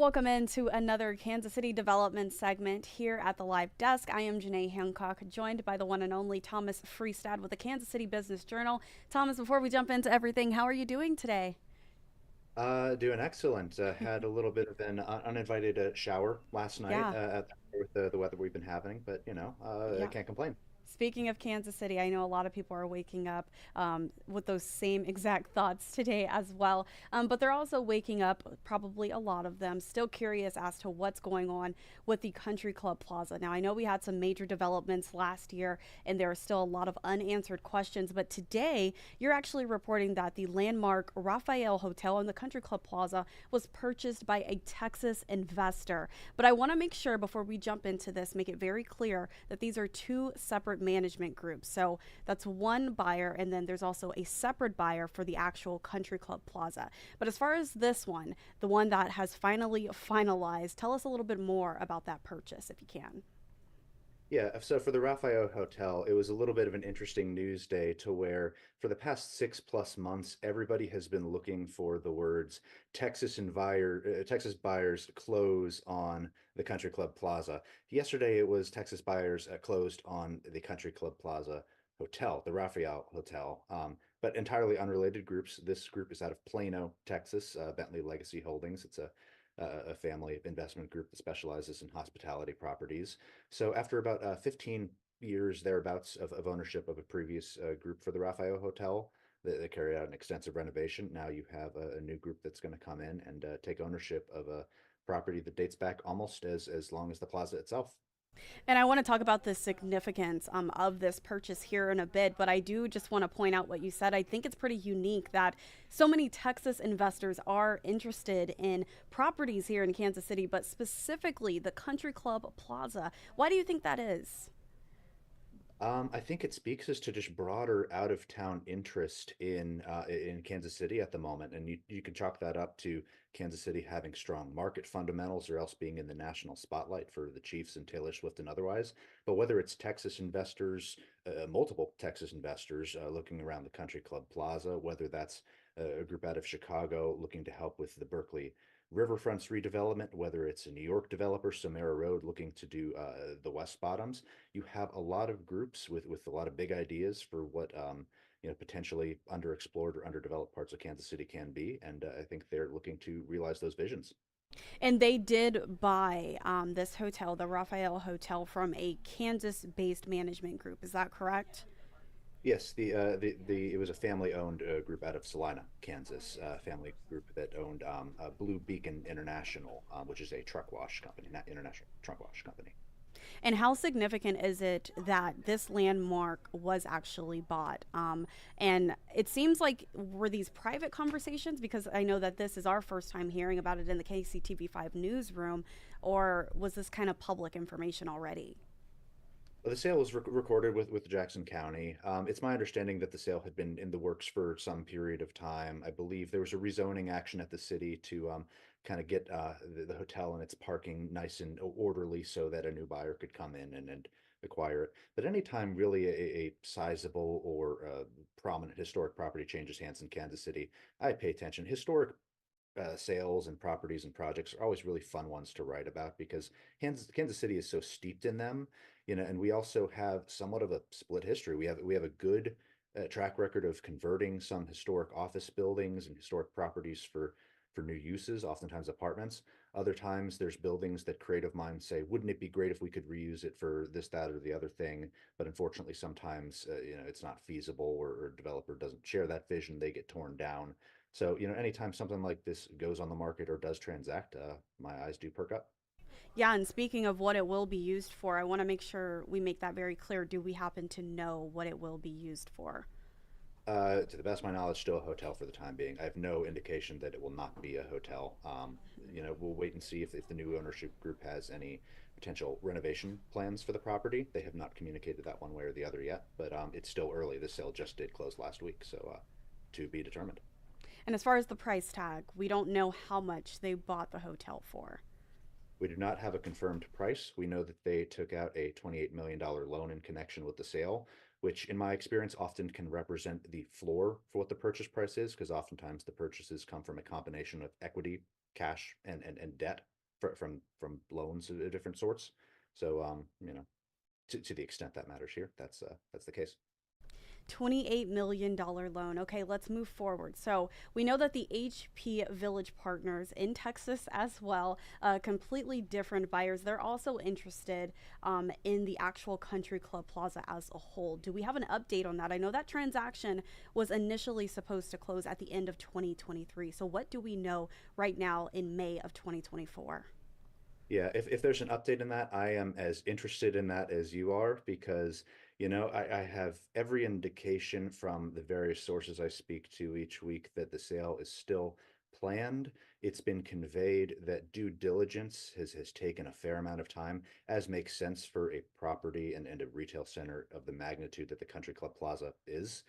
Welcome into another Kansas City development segment here at the live desk. I am Janae Hancock, joined by the one and only Thomas Friestad with the Kansas City Business Journal. Thomas, before we jump into everything, how are you doing today? Doing excellent. Had a little bit of an uninvited shower last night Yeah, with the weather we've been having, but I yeah. can't complain. Speaking of Kansas City, I know a lot of people are waking up with those same exact thoughts today as well. But they're also waking up, probably a lot of them, still curious as to what's going on with the Country Club Plaza. Now, I know we had some major developments last year, and there are still a lot of unanswered questions. But today, you're actually reporting that the landmark Raphael Hotel in the Country Club Plaza was purchased by a Texas investor. But I want to make sure before we jump into this, make it very clear that these are two separate management groups. So that's one buyer, and then there's also a separate buyer for the actual Country Club Plaza. But as far as this one, the one that has finally finalized, tell us a little bit more about that purchase if you can. Yeah, so for the Raphael Hotel, it was a little bit of an interesting news day to where for the past 6+ months, everybody has been looking for the words Texas buyers close on the Country Club Plaza. Yesterday, it was Texas buyers closed on the Country Club Plaza Hotel, the Raphael Hotel, but entirely unrelated groups. This group is out of Plano, Texas, Bentley Legacy Holdings. It's a family investment group that specializes in hospitality properties. So after about 15 years thereabouts of ownership of a previous group for the Raphael Hotel, they carried out an extensive renovation. Now you have a new group that's going to come in and take ownership of a property that dates back almost as long as the plaza itself. And I want to talk about the significance of this purchase here in a bit, but I do just want to point out what you said. I think it's pretty unique that so many Texas investors are interested in properties here in Kansas City, but specifically the Country Club Plaza. Why do you think that is? I think it speaks as to just broader out of town interest in Kansas City at the moment, and you can chalk that up to Kansas City having strong market fundamentals, or else being in the national spotlight for the Chiefs and Taylor Swift and otherwise. But whether it's Texas investors, multiple Texas investors looking around the Country Club Plaza, whether that's a group out of Chicago looking to help with the Berkeley Riverfront's redevelopment, whether it's a New York developer, Samara Road, looking to do the West Bottoms, you have a lot of groups with a lot of big ideas for what potentially underexplored or underdeveloped parts of Kansas City can be, and I think they're looking to realize those visions. And they did buy this hotel, the Raphael Hotel, from a Kansas based management group. Is that correct? Yes, the it was a family-owned group out of Salina, Kansas, family group that owned Blue Beacon International, which is a truck wash company, not international truck wash company. And how significant is it that this landmark was actually bought? And it seems like were these private conversations, because I know that this is our first time hearing about it in the KCTV5 newsroom, or was this kind of public information already? Well, the sale was recorded with Jackson County. It's my understanding that the sale had been in the works for some period of time. I believe there was a rezoning action at the city to kind of get the hotel and its parking nice and orderly so that a new buyer could come in and acquire it. But anytime really a sizable or prominent historic property changes hands in Kansas City, I pay attention. Historic sales and properties and projects are always really fun ones to write about because Kansas City is so steeped in them, and we also have somewhat of a split history. We have a good track record of converting some historic office buildings and historic properties for new uses, oftentimes apartments. Other times there's buildings that creative minds say, wouldn't it be great if we could reuse it for this, that, or the other thing? But unfortunately, sometimes it's not feasible, or a developer doesn't share that vision. They get torn down. So, anytime something like this goes on the market or does transact, my eyes do perk up. Yeah, and speaking of what it will be used for, I want to make sure we make that very clear. Do we happen to know what it will be used for? To the best of my knowledge, still a hotel for the time being. I have no indication that it will not be a hotel. We'll wait and see if the new ownership group has any potential renovation plans for the property. They have not communicated that one way or the other yet, but it's still early. The sale just did close last week, so to be determined. And as far as the price tag, we don't know how much they bought the hotel for. We do not have a confirmed price. We know that they took out a $28 million loan in connection with the sale, which in my experience often can represent the floor for what the purchase price is, because oftentimes the purchases come from a combination of equity cash and debt from loans of different sorts. So to the extent that matters here, that's the case. $28 million loan. Okay, let's move forward. So we know that the HP Village Partners in Texas as well, completely different buyers. They're also interested in the actual Country Club Plaza as a whole. Do we have an update on that? I know that transaction was initially supposed to close at the end of 2023. So what do we know right now in May of 2024? Yeah, if there's an update in that, I am as interested in that as you are because, I have every indication from the various sources I speak to each week that the sale is still planned. It's been conveyed that due diligence has taken a fair amount of time, as makes sense for a property and a retail center of the magnitude that the Country Club Plaza is.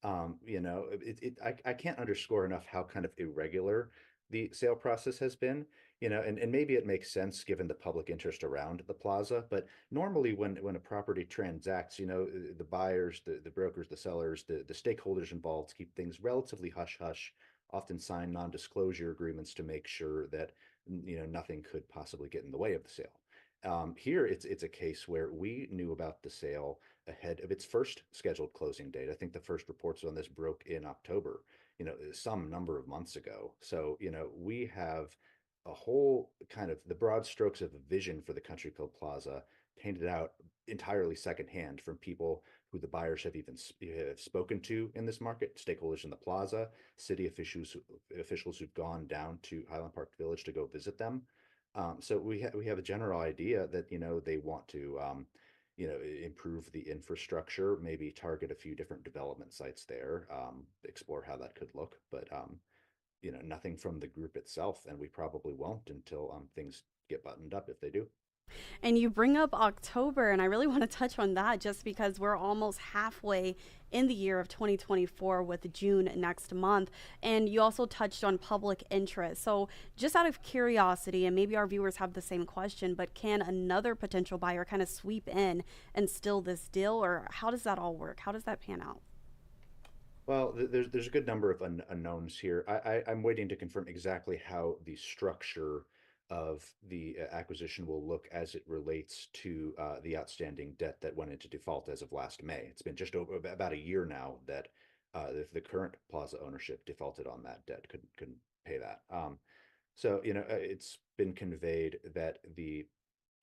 I can't underscore enough how kind of irregular the sale process has been, and maybe it makes sense given the public interest around the plaza, but normally when a property transacts, the buyers, the brokers, the sellers, the stakeholders involved keep things relatively hush hush, often sign non-disclosure agreements to make sure that nothing could possibly get in the way of the sale. Here, it's a case where we knew about the sale ahead of its first scheduled closing date. I think the first reports on this broke in October, some number of months ago. So, we have a whole kind of the broad strokes of a vision for the Country Club Plaza painted out entirely secondhand from people who the buyers have even have spoken to in this market, stakeholders in the plaza, city officials who've gone down to Highland Park Village to go visit them. So we have a general idea that they want to improve the infrastructure, maybe target a few different development sites there, explore how that could look, but nothing from the group itself, and we probably won't until things get buttoned up if they do. And you bring up October, and I really want to touch on that just because we're almost halfway in the year of 2024 with June next month. And you also touched on public interest. So, just out of curiosity, and maybe our viewers have the same question, but can another potential buyer kind of sweep in and steal this deal, or how does that all work? How does that pan out? Well, there's a good number of unknowns here. I'm waiting to confirm exactly how the structure of the acquisition will look as it relates to the outstanding debt that went into default as of last May. It's been just over about a year now that the current Plaza ownership defaulted on that debt, couldn't pay that. So it's been conveyed that the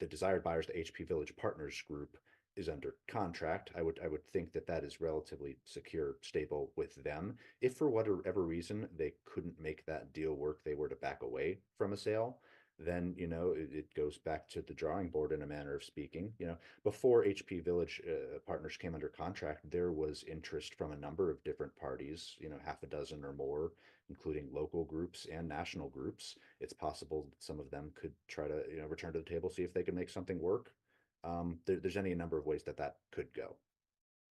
desired buyers, the HP Village Partners Group, is under contract. I would think that that is relatively secure, stable with them. If for whatever reason they couldn't make that deal work, they were to back away from a sale, then it goes back to the drawing board in a manner of speaking. Before HP Village Partners came under contract, there was interest from a number of different parties, half a dozen or more, including local groups and national groups. It's possible that some of them could try to return to the table, see if they can make something work. There's any number of ways that that could go.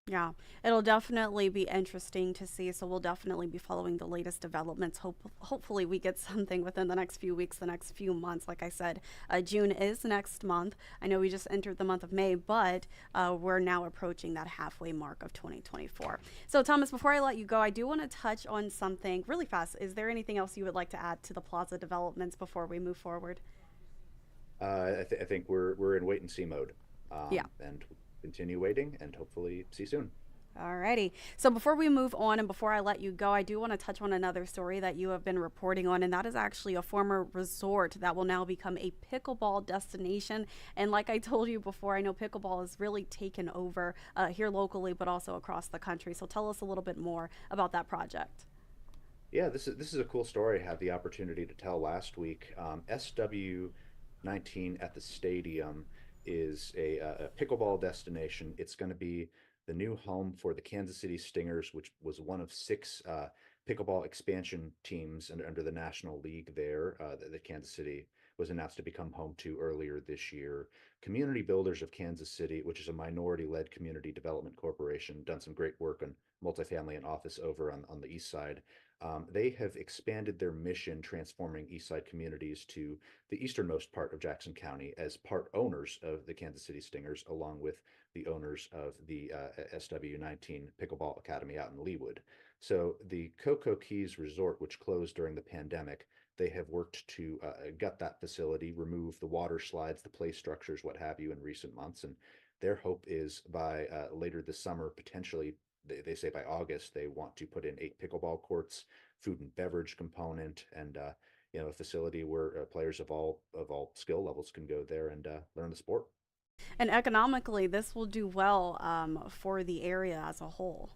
Yeah, it'll definitely be interesting to see. So we'll definitely be following the latest developments. Hopefully we get something within the next few weeks, the next few months. Like I said, June is next month. I know we just entered the month of May, but we're now approaching that halfway mark of 2024. So Thomas, before I let you go, I do want to touch on something really fast. Is there anything else you would like to add to the Plaza developments before we move forward? I think we're in wait and see mode, Yeah. and continue waiting, and hopefully see soon. Alrighty. So before we move on and before I let you go, I do want to touch on another story that you have been reporting on, and that is actually a former resort that will now become a pickleball destination. And like I told you before, I know pickleball has really taken over here locally, but also across the country. So tell us a little bit more about that project. Yeah, this is a cool story I had the opportunity to tell last week. SW19 at the stadium is a pickleball destination. It's going to be the new home for the Kansas City Stingers, which was one of six pickleball expansion teams under the National League there that Kansas City was announced to become home to earlier this year. Community Builders of Kansas City, which is a minority-led community development corporation, done some great work on multifamily and office over on the east side. They have expanded their mission, transforming East Side communities to the easternmost part of Jackson County as part owners of the Kansas City Stingers, along with the owners of the SW19 Pickleball Academy out in Leawood. So the Cocoa Keys Resort, which closed during the pandemic, they have worked to gut that facility, remove the water slides, the play structures, what have you, in recent months. And their hope is by later this summer, potentially, they say by August, they want to put in 8 pickleball courts, food and beverage component, and a facility where players of all skill levels can go there and learn the sport. And economically, this will do well for the area as a whole.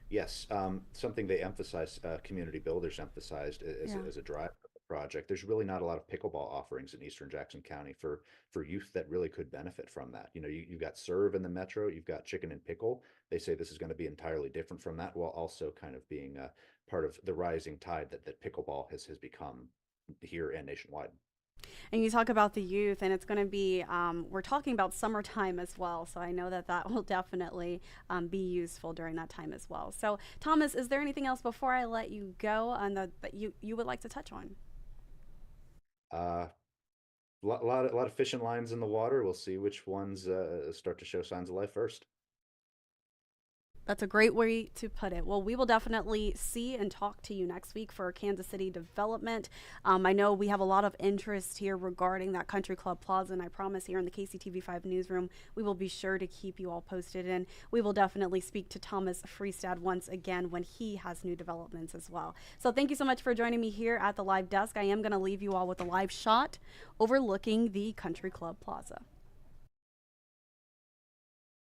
Yes, something they emphasize, community builders emphasized as Yeah. as a drive of the project. There's really not a lot of pickleball offerings in Eastern Jackson County for youth that really could benefit from that. You've got Serve in the metro, you've got Chicken and Pickle. They say this is going to be entirely different from that, while also kind of being part of the rising tide that pickleball has become here and nationwide. And you talk about the youth, and it's going to be, we're talking about summertime as well. So I know that that will definitely be useful during that time as well. So, Thomas, is there anything else before I let you go that you would like to touch on? Uh, a lot of fishing lines in the water. We'll see which ones start to show signs of life first. That's a great way to put it. Well, we will definitely see and talk to you next week for Kansas City development. I know we have a lot of interest here regarding that Country Club Plaza, and I promise here in the KCTV5 newsroom, we will be sure to keep you all posted. And we will definitely speak to Thomas Friestad once again when he has new developments as well. So thank you so much for joining me here at the live desk. I am going to leave you all with a live shot overlooking the Country Club Plaza.